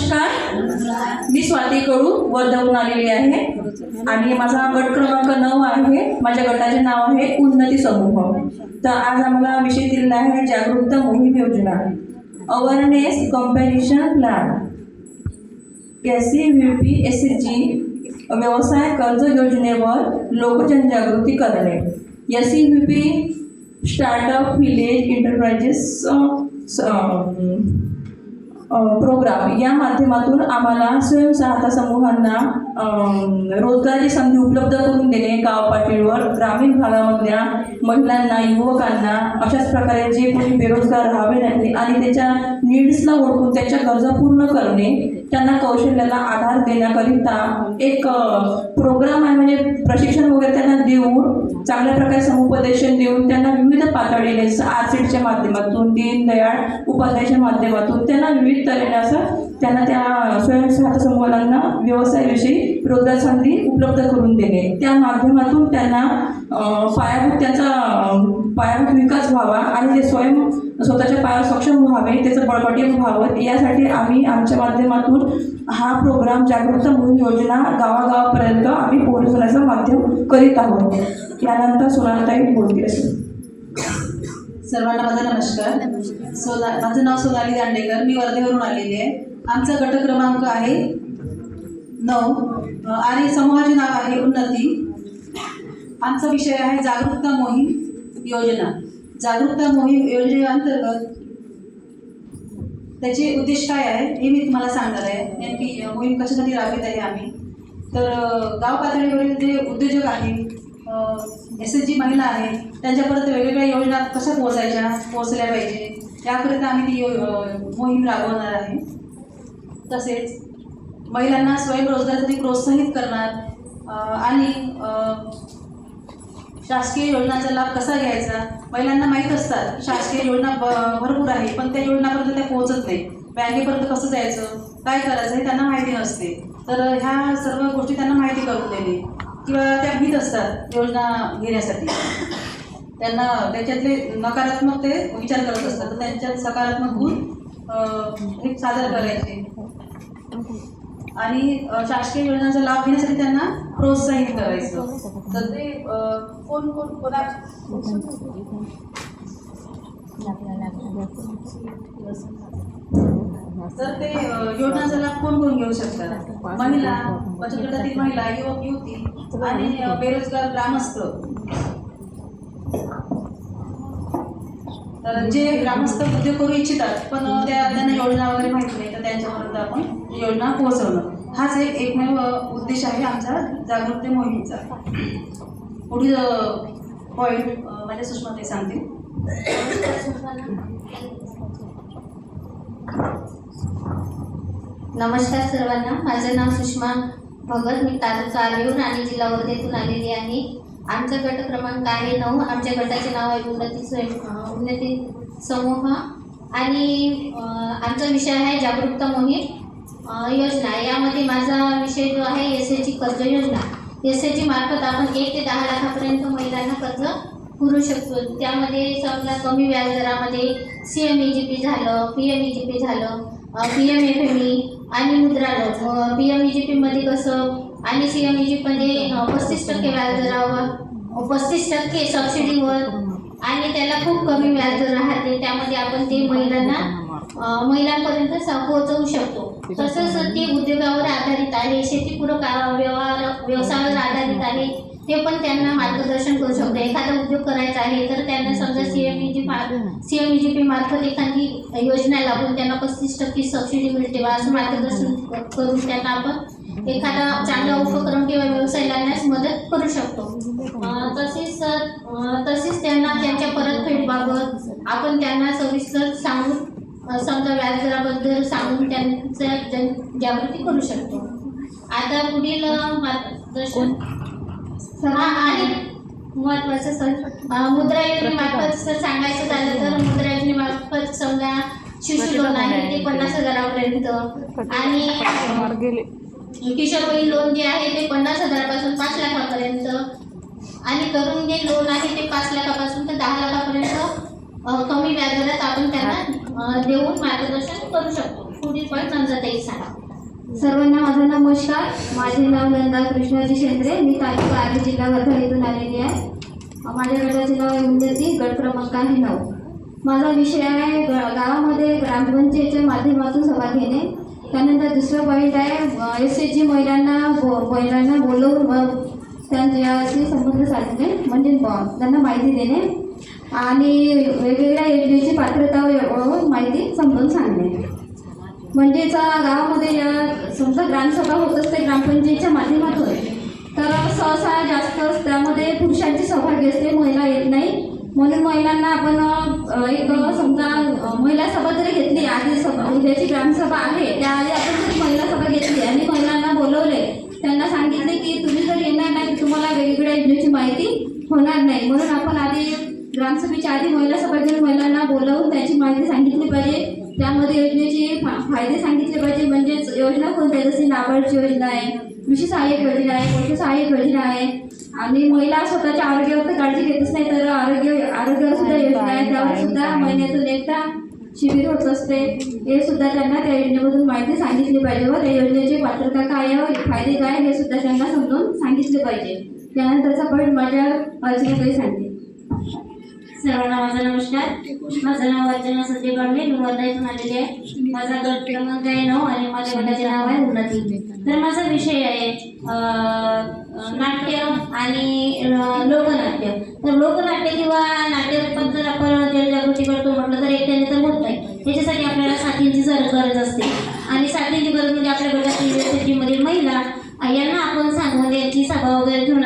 नमस्कार, मी स्वाती कडू वर्ध्याहून आलेली आहे आणि माझा गट क्रमांक 9 आहे. माझ्या गटाचे नाव आहे उन्नती समूह. तर आज आम्हाला विषय दिलेला आहे जागरूकता मोहीम योजना, अवेअरनेस कॉम्पॅरिशन प्लॅन. SCVP व्यवसाय कर्ज योजनेवर लोकजनजागृती करणे. SCVP startup village enterprises programme या माध्यमातून आम्हाला स्वयंसहायता समूहांना रोजगाराची संधी उपलब्ध करून देणे, गाव पातळीवर ग्रामीण भागामधल्या महिलांना, युवकांना, अशाच प्रकारे जे कोणी बेरोजगार राहावे नाही आणि त्याच्या नीड्सला ओळखून त्याच्या गरजा पूर्ण करणे, त्यांना कौशल्याला आधार देण्याकरिता एक प्रोग्राम आहे. म्हणजे प्रशिक्षण वगैरे त्यांना देऊन, चांगल्या प्रकारे समुपदेशन देऊन त्यांना विविध पातळीने RCDच्या माध्यमातून, दीनदयाळ उपाध्यायच्या माध्यमातून त्यांना विविध तऱ्हेने असं त्यांना त्या स्वयंसहायता समूहांना व्यवसायाविषयी रोजगार संधी उपलब्ध करून देणे. त्या माध्यमातून त्यांना पायाभूत विकास व्हावा आणि ते स्वतःच्या पायावर सक्षम व्हावे, त्याचं बळकटी व्हावं, यासाठी आम्ही आमच्या माध्यमातून हा प्रोग्राम जागरूकता मोहीम योजना गावागावापर्यंत आम्ही पोहोचवण्याचं माध्यम करीत आहोत. यानंतर सोनालीताई बोलतील. सर्वांना माझा नमस्कार. माझं नाव सोनाली दांडेकर, मी वर्धेवरून आलेली आहे. आमचा गट क्रमांक आहे 9 आणि समूहाचे नाव आहे उन्नती. आमचा विषय आहे जागरूकता मोहीम योजना. जागरूकता मोहीम योजनेअंतर्गत त्याचे उद्देश काय आहे हे मी तुम्हाला सांगणार आहे. नेमकी मोहीम कशासाठी राबवित आहे आम्ही. तर गाव पातळीवरील जे उद्योजक आहेत, SHG महिला आहेत, त्यांच्यापर्यंत वेगवेगळ्या योजना कशा पोहोचल्या पाहिजे याकरिता आम्ही ती मोहीम राबवणार आहे. तसेच महिलांना स्वयंरोजगारासाठी प्रोत्साहित करणार आणि शासकीय योजनांचा लाभ कसा घ्यायचा. महिलांना माहीत असतात शासकीय योजना भरपूर आहे, पण त्या योजनापर्यंत त्या पोहोचत नाही. बँकेपर्यंत कसं जायचं, काय करायचं हे त्यांना माहिती नसते. तर ह्या सर्व गोष्टी त्यांना माहिती करून देणे किंवा त्या भीत असतात योजना घेण्यासाठी. त्यांना त्याच्यातले नकारात्मक ते विचार करत असतात, तर त्यांच्यात सकारात्मक गुण हे सादर करायचे आणि शासकीय योजनांचा लाभ घेण्यासाठी त्यांना प्रोत्साहित करायचं. तर ते तर ते योजनांचा लाभ कोण कोण घेऊ शकतात. महिला, बचत गटातील महिला, युवक युवती आणि बेरोजगार ग्रामस्थ. तर जे ग्रामस्थ उद्योग करू इच्छितात पण त्यांना योजना वगैरे माहिती नाही, तर त्यांच्यापर्यंत आपण योजना पोहोचवणं हाच एकमेव उद्देश आहे आमचा जागरूकता मोहिमेचा. पुढील पॉईंट माझ्या सुषमाताई सांगतील. नमस्कार सर्वांना, माझं नाव सुषमा भगत, मी तालुका आर्वीहून आणि जिल्हा वर्धेतून आलेली आहे. आमचा गट क्रमांक आहे 9. आमच्या गटाचे नाव आहे उन्नती समूह आणि आमचा विषय आहे जागरूकता मोहीम योजना. यामध्ये माझा विषय जो आहे SHG कर्ज योजना. SHG मार्फत आपण 1 ते 10 लाखापर्यंत महिलांना कर्ज पुरवू शकतो. त्यामध्ये समजा कमी व्याजदरामध्ये CMEGP झालं, PMEGP झालं, PMFME आणि मुद्रा लोन. PMEGPमध्ये कसं आणि CMEGPमध्ये 35% व्याजदरावर, 35% सबसिडीवर आणि त्याला खूप कमी व्याजदर राहते. त्यामध्ये आपण ते महिलांपर्यंत पोहोचवू शकतो. तसंच ते उद्योगावर आधारित आहे, शेतीपूरक व्यवसायावर आधारित आहे. ते पण त्यांना मार्गदर्शन करू शकतो. एखादा उद्योग करायचा आहे तर त्यांना समजा CMEGP मार्फत एखादी योजना लागून त्यांना 35% सबसिडी मिळते, असं मार्गदर्शन करून त्यांना आपण एखादा चांगला उपक्रम किंवा व्यवसाय लावण्यास मदत करू शकतो. तसेच त्यांना त्यांच्या परतफेडबाबत आपण त्यांना सविस्तर सांगून, समजा व्याजदराबद्दल सांगून त्यांचं जनजागृती करू शकतो. आता पुढील मार्गदर्शन आणि महत्त्वाचं मुद्रा योजनेमार्फत सांगायचं झालं तर मुद्रा योजनेमार्फत समजा शिशु लोन आहे ते 50,000पर्यंत आणि किशोरवयीन लोन जे आहे ते 50,000 पासून 5 लाखापर्यंत आणि तरुण जे लोन आहे ते 5 लाखापासून ते 10 लाखापर्यंत कमी व्याजदरात आपण त्यांना देऊन मार्गदर्शन करू शकतो. पुढील पॉईंट नंतर सांगा. सर्वांना माझा नमस्कार. माझे नाव नंदा कृष्णाजी शेंद्रे. मी तालुका आर्वी जिल्हा वर्धा येथून आलेली आहे. माझ्या गटाचे नाव आहे उन्नती. गट क्रमांक आहे 9. माझा विषय आहे गावामध्ये ग्रामपंचायतीच्या माध्यमातून सभा घेणे. त्यानंतर दुसरं पॉईंट आहे SHG महिलांना बोलवून व त्यांच्याशी संबंध साधणे म्हणजे त्यांना माहिती देणे आणि वेगवेगळ्या योजनेची पात्रता व माहिती समजून सांगणे. म्हणजेच गावामध्ये समजा ग्रामसभा होत असते ग्रामपंचायतीच्या माध्यमातून, तर सहसा जास्त त्यामध्ये पुरुषांची सहभागी असते, महिला येत नाही. म्हणून महिलांना आपण एक समजा महिला सभा जरी घेतली, आधी उद्याची ग्रामसभा आहे त्याआधी आपण जरी महिला सभा घेतली आणि महिलांना बोलवले, त्यांना सांगितले की तुम्ही जर येणार नाही तर तुम्हाला वेगवेगळ्या योजनेची माहिती होणार नाही. म्हणून आपण आधी ग्रामसभेच्या आधी महिला सभा घेऊन महिलांना बोलवून त्याची माहिती सांगितली पाहिजे. त्यामध्ये योजनेचे फायदे सांगितले पाहिजे. म्हणजेच योजना कोणत्या, जशी नाबार्डची योजना आहे, कृषी सहाय्यक योजना आहे, पशु सहाय्यक योजना आहे आणि महिला स्वतःच्या आरोग्यावर तर काळजी घेतच नाही तर आरोग्यावर सुद्धा योजना आहे. त्यावर सुद्धा महिन्यातून एकदा शिबिर होत असते. हे सुद्धा त्यांना त्या योजनेमधून माहिती सांगितली पाहिजे व त्या योजनेची पात्रता काय व फायदे काय हे सुद्धा त्यांना समजून सांगितले पाहिजे. त्यानंतरचा पॉईंट माझ्या अर्चनाताई सांगते. सर्वांना माझा नमस्कार. माझं नाव अर्चना संजय कांबळे. मी वर्धा इथून आलेली आहे. माझा गट क्रमांक आहे 9 आणि माझ्या गटाचे नाव आहे उन्नती. तर माझा विषय आहे नाट्य आणि लोकनाट्य. तर लोकनाट्य किंवा नाट्यरूपात जर आपण जनजागृती करतो म्हटलं तर एकट्याने तर होत नाही. त्याच्यासाठी आपल्याला साथींची गरज असते आणि साथींची गरज म्हणजे आपल्या गटातील SHG मधील महिला यांना आपण सांगून यांची सभा वगैरे घेऊन